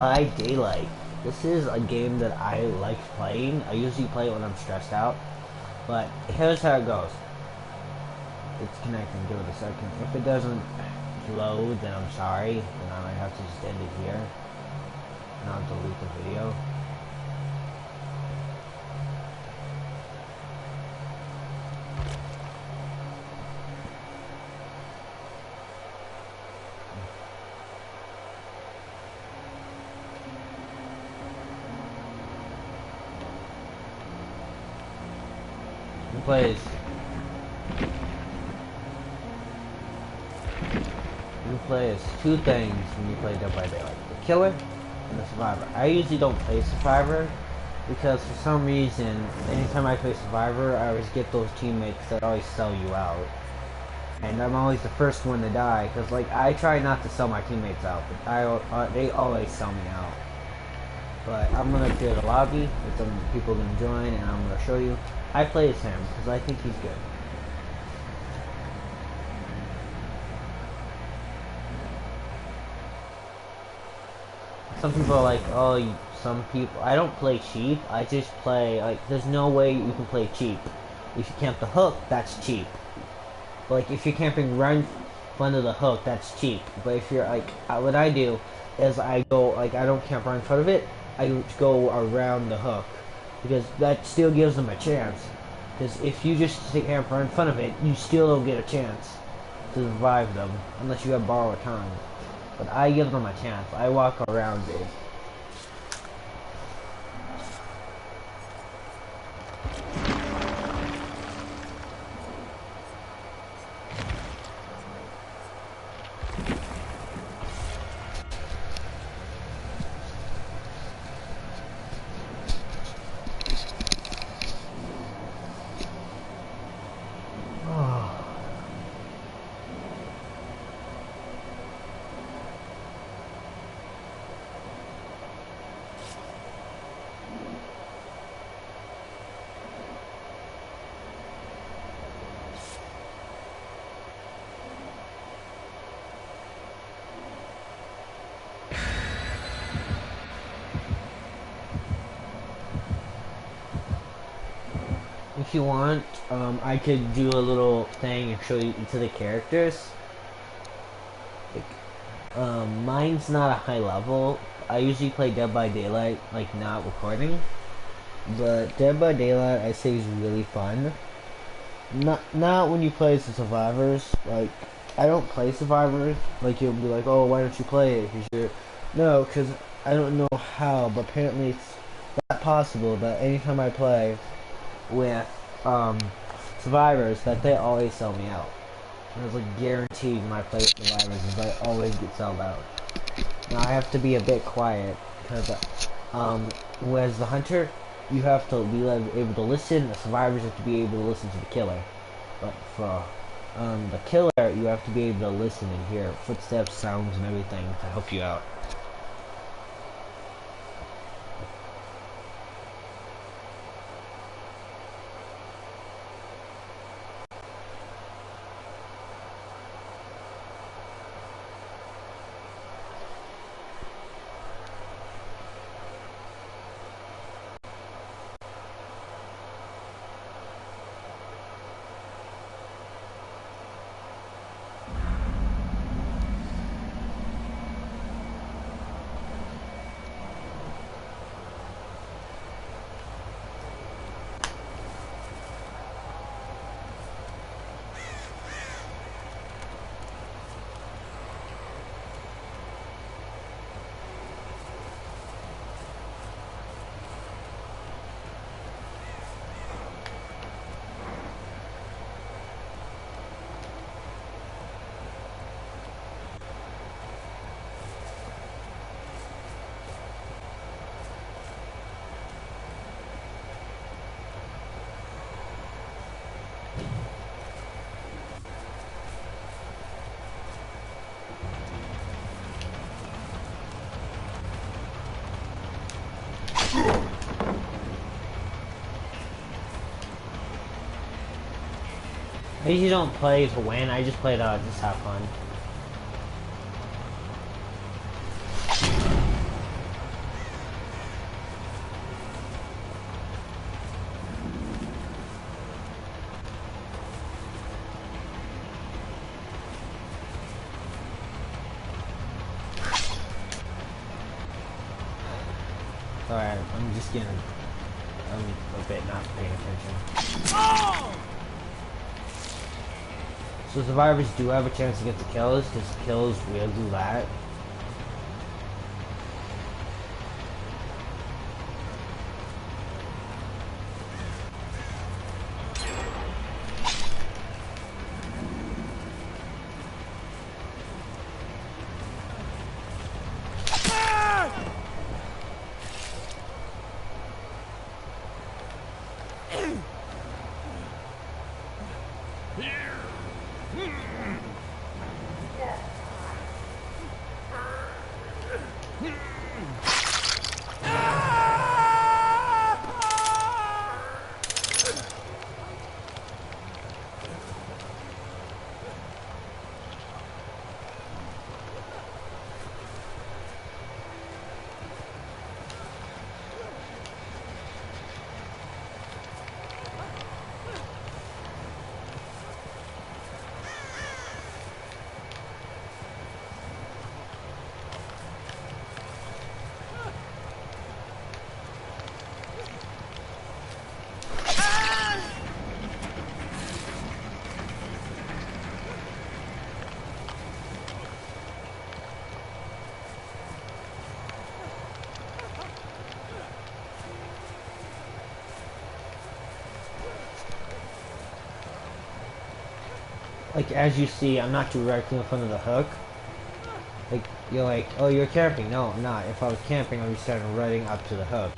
By Daylight. This is a game that I like playing. I usually play it when I'm stressed out. But here's how it goes. It's connecting. Give it a second. If it doesn't load, then I'm sorry. Then I might have to just end it here. And I'll delete the video. Who plays? You play as two things when you play Dead by Daylight: the killer and the survivor. I usually don't play survivor because for some reason, anytime I play survivor, I always get those teammates that always sell you out, and I'm always the first one to die. Because like I try not to sell my teammates out, but they always sell me out. But I'm gonna create a lobby with some people can join, and I'm gonna show you. I play as him because I think he's good. Some people are like, oh, some people. I don't play cheap. I just play like. There's no way you can play cheap. If you camp the hook, that's cheap. Like if you're camping right in front of the hook, that's cheap. But if you're like, what I do is I go like I don't camp right in front of it. I go around the hook because that still gives them a chance. Because if you just camp right in front of it, you still don't get a chance to survive them unless you have borrowed time. But I give them a chance. I walk around it. If you want, I could do a little thing and show you each of the characters. Mine's not a high level. I usually play Dead by Daylight, like not recording. But Dead by Daylight, I say, is really fun. Not when you play as the survivors. Like, I don't play survivors. Like, you'll be like, oh, why don't you play it? No, because I don't know how, but apparently it's not possible that anytime I play with survivors that they always sell me out. And it's like guaranteed when I play with survivors is I always get sold out. Now I have to be a bit quiet because whereas the hunter you have to be able to listen, the survivors have to be able to listen to the killer. But for the killer you have to be able to listen and hear footsteps, sounds and everything to help you out. I usually don't play to win, I just play to just have fun. Alright, I'm just getting... I'm a bit not paying attention. So survivors do have a chance to get the kills, because kills will do that. Like, as you see, I'm not directly in front of the hook. Like, you're like, oh, you're camping. No, I'm not. If I was camping, I'd be starting running up to the hook.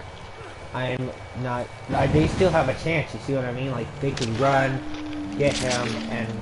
I'm not... they still have a chance, you see what I mean? Like, they can run, get him, and...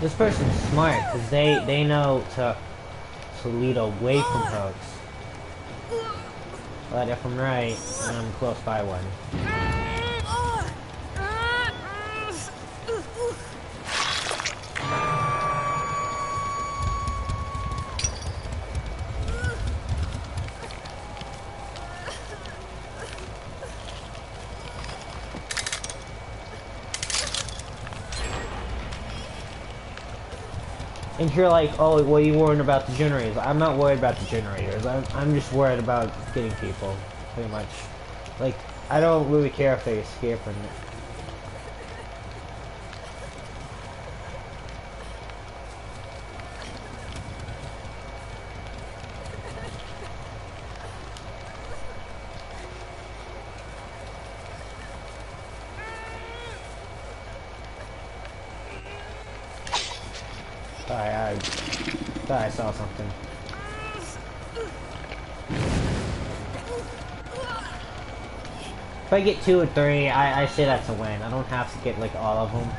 This person's smart, because they know to lead away from hooks. But if I'm right, then I'm close by one. And you're like, oh, well, you worried about the generators. I'm not worried about the generators. I'm just worried about getting people, pretty much. Like, I don't really care if they escape or not. I thought I saw something. If I get 2 or 3, I say that's a win. I don't have to get, like, all of them.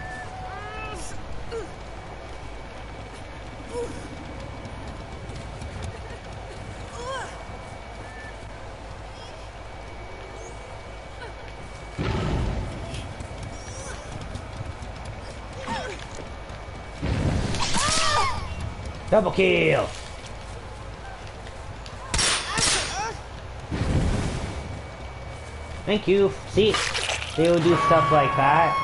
Double kill! Thank you. See, they would do stuff like that.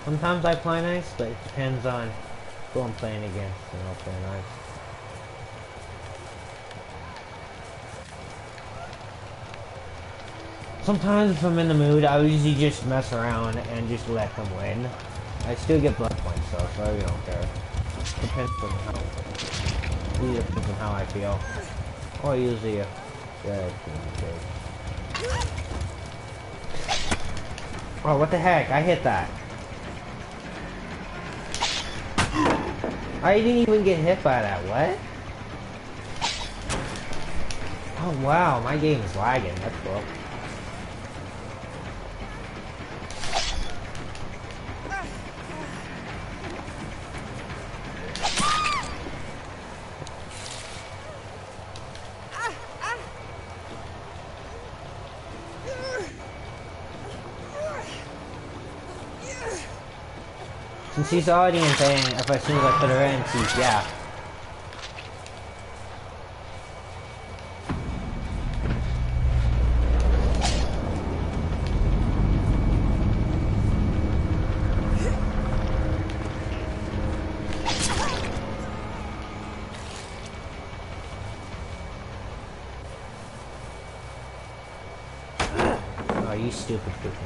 Sometimes I play nice, but it depends on who I'm playing against, and I'll play nice. Sometimes if I'm in the mood, I usually just mess around and just let them win. I still get blood points though, so I really don't care. Really depends on how I feel. Or usually, yeah, oh, what the heck? I hit that. I didn't even get hit by that. What? Oh wow, my game is lagging. That's cool. Since she's already in pain, if as soon as I put her in, she's, yeah. Oh, you stupid cookie.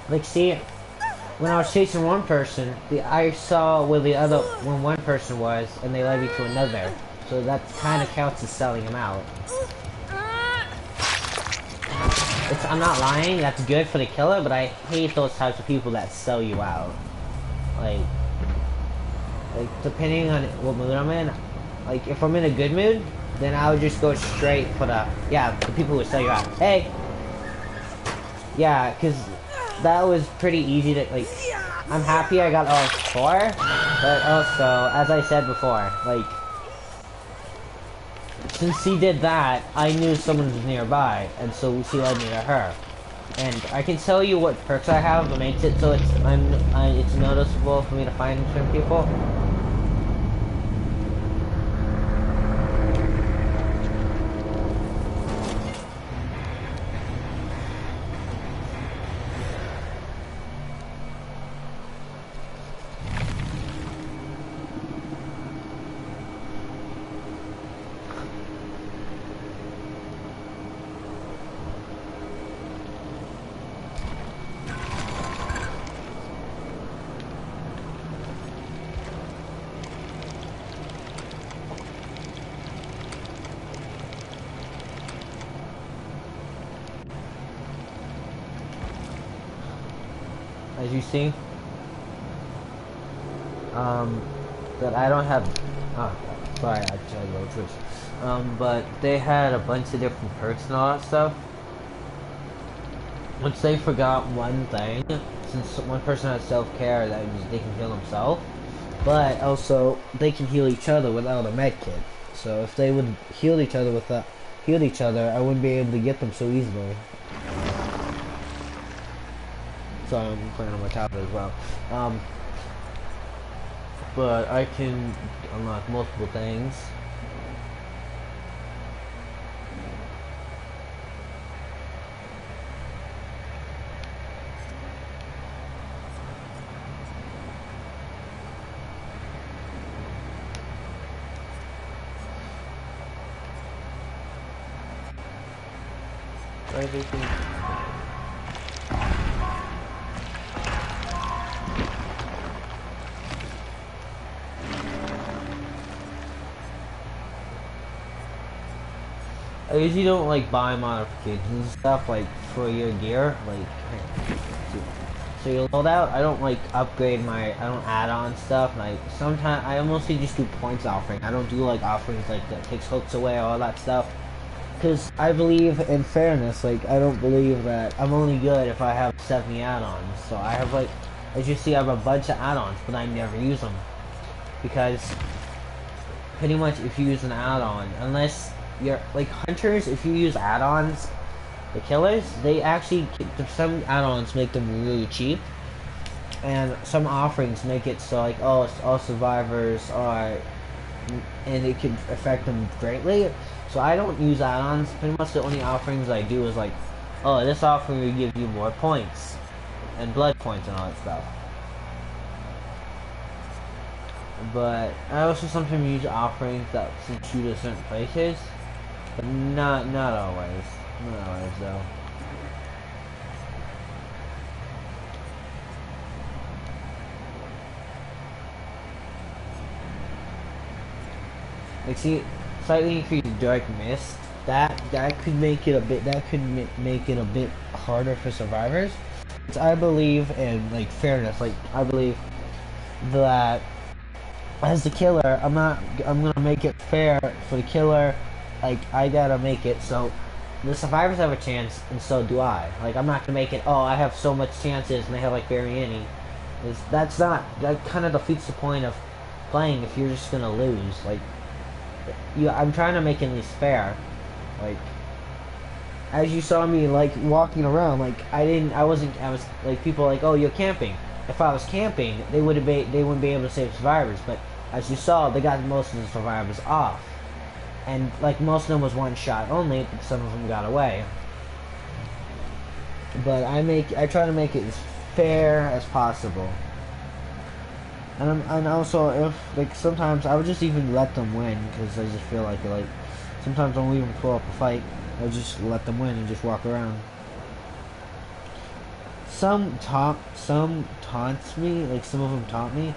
Like, see, when I was chasing one person, I saw where when one person was, and they led me to another. So that kind of counts as selling him out. I'm not lying, that's good for the killer, but I hate those types of people that sell you out. Like depending on what mood I'm in, like, if I'm in a good mood, then I would just go straight for the people who would sell you out. Hey! Yeah, because that was pretty easy to, like, I'm happy I got all 4, but also, as I said before, like, since he did that, I knew someone was nearby, and so she led me to her. And I can tell you what perks I have that makes it so it's noticeable for me to find certain people. As you see, that I don't have, sorry, I tried low twitch. But they had a bunch of different perks and all that stuff. Once they forgot one thing, since one person has self-care, that means they can heal themselves, but also they can heal each other without a med kit. So if they would heal each other, I wouldn't be able to get them so easily. So I'm playing on my tablet as well. But I can unlock multiple things. everything. I usually don't like buy modifications and stuff like for your gear, like so your loadout. I don't like upgrade my, I don't add on stuff. Like sometimes I mostly just do points offering. I don't do like offerings like that takes hooks away, all that stuff. Because I believe in fairness. Like I don't believe that I'm only good if I have 70 add-ons. So I have like, as you see, I have a bunch of add-ons, but I never use them because pretty much if you use an add-on, unless you're like hunters, if you use add-ons, the killers, they actually, some add-ons make them really cheap, and some offerings make it so like, oh, all survivors are, and it can affect them greatly. So I don't use add-ons. Pretty much the only offerings I do is like, oh, this offering will give you more points and blood points and all that stuff. But I also sometimes use offerings that send you to certain places, but not always. Not always though. Like see, slightly increased dark mist. That could make it a bit. That could make it a bit harder for survivors. It's, I believe in like fairness. Like I believe that as the killer, I'm gonna make it fair for the killer. Like I gotta make it so the survivors have a chance, and so do I. Like I'm not gonna make it, oh, I have so much chances and they have like barely any. That's not, that kind of defeats the point of playing if you're just gonna lose. Like I'm trying to make it at least fair. Like as you saw me like walking around, like I was like, people like, oh, you're camping. If I was camping, they wouldn't be able to save survivors. But as you saw, they got most of the survivors off, and like most of them was one shot only. But some of them got away. But I try to make it as fair as possible. And also if like sometimes I would just even let them win because I just feel like sometimes I won't even pull up a fight. I just let them win and just walk around. Some taunts me, like some of them taunt me,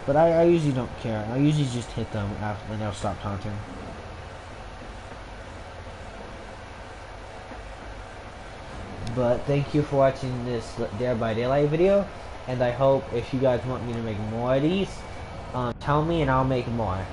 but I usually don't care. I usually just hit them after, and they'll stop taunting. But thank you for watching this Dead by Daylight video, and I hope if you guys want me to make more of these, tell me and I'll make more.